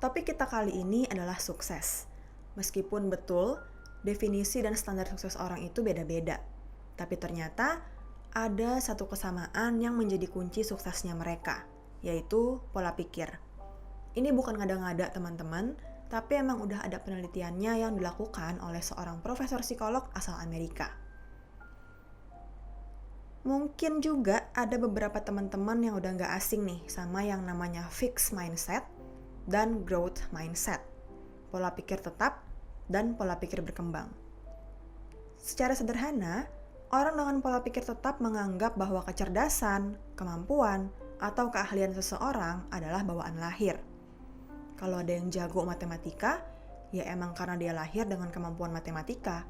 Topik kita kali ini adalah sukses. Meskipun betul, definisi dan standar sukses orang itu beda-beda. Tapi ternyata ada satu kesamaan yang menjadi kunci suksesnya mereka, yaitu pola pikir. Ini bukan ngada-ngada teman-teman, tapi emang udah ada penelitiannya yang dilakukan oleh seorang profesor psikolog asal Amerika. Mungkin juga ada beberapa teman-teman yang udah gak asing nih sama yang namanya fixed mindset dan growth mindset, pola pikir tetap dan pola pikir berkembang. Secara sederhana, orang dengan pola pikir tetap menganggap bahwa kecerdasan, kemampuan, atau keahlian seseorang adalah bawaan lahir. Kalau ada yang jago matematika, ya emang karena dia lahir dengan kemampuan matematika.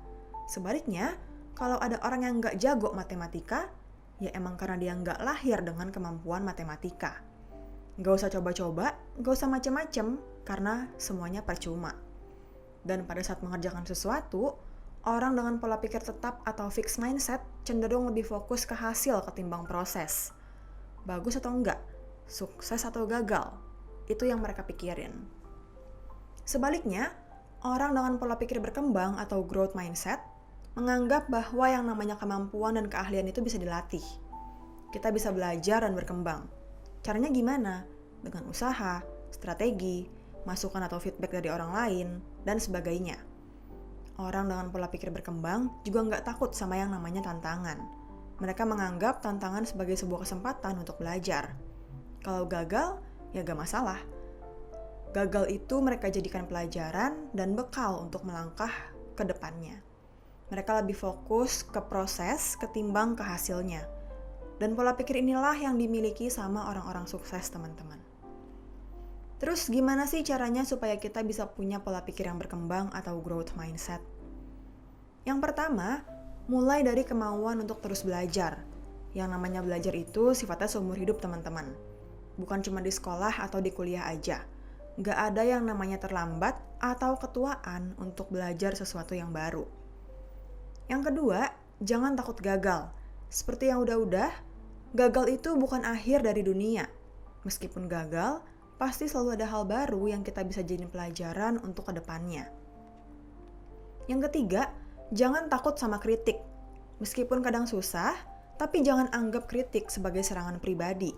Sebaliknya, kalau ada orang yang nggak jago matematika, ya emang karena dia nggak lahir dengan kemampuan matematika. Nggak usah coba-coba, nggak usah macem-macem, karena semuanya percuma. Dan pada saat mengerjakan sesuatu, orang dengan pola pikir tetap atau fixed mindset cenderung lebih fokus ke hasil ketimbang proses. Bagus atau enggak, sukses atau gagal, itu yang mereka pikirin. Sebaliknya, orang dengan pola pikir berkembang atau growth mindset menganggap bahwa yang namanya kemampuan dan keahlian itu bisa dilatih. Kita bisa belajar dan berkembang. Caranya gimana? Dengan usaha, strategi, masukan atau feedback dari orang lain, dan sebagainya. Orang dengan pola pikir berkembang juga nggak takut sama yang namanya tantangan. Mereka menganggap tantangan sebagai sebuah kesempatan untuk belajar. Kalau gagal, ya gak masalah. Gagal itu mereka jadikan pelajaran dan bekal untuk melangkah ke depannya. Mereka lebih fokus ke proses ketimbang ke hasilnya. Dan pola pikir inilah yang dimiliki sama orang-orang sukses, teman-teman. Terus gimana sih caranya supaya kita bisa punya pola pikir yang berkembang atau growth mindset? Yang pertama, mulai dari kemauan untuk terus belajar. Yang namanya belajar itu sifatnya seumur hidup, teman-teman. Bukan cuma di sekolah atau di kuliah aja. Nggak ada yang namanya terlambat atau ketuaan untuk belajar sesuatu yang baru. Yang kedua, jangan takut gagal. Seperti yang udah-udah, gagal itu bukan akhir dari dunia. Meskipun gagal, pasti selalu ada hal baru yang kita bisa jadiin pelajaran untuk kedepannya. Yang ketiga, jangan takut sama kritik. Meskipun kadang susah, tapi jangan anggap kritik sebagai serangan pribadi.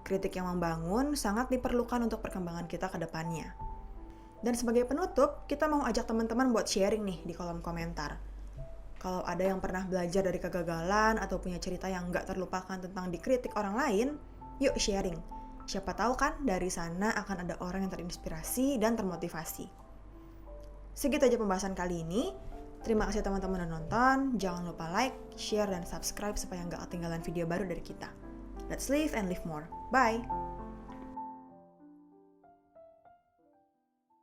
Kritik yang membangun sangat diperlukan untuk perkembangan kita ke depannya. Dan sebagai penutup, kita mau ajak teman-teman buat sharing nih di kolom komentar. Kalau ada yang pernah belajar dari kegagalan atau punya cerita yang nggak terlupakan tentang dikritik orang lain, yuk sharing. Siapa tahu kan dari sana akan ada orang yang terinspirasi dan termotivasi. Segitu aja pembahasan kali ini. Terima kasih teman-teman udah nonton. Jangan lupa like, share, dan subscribe supaya nggak ketinggalan video baru dari kita. Let's live and live more. Bye!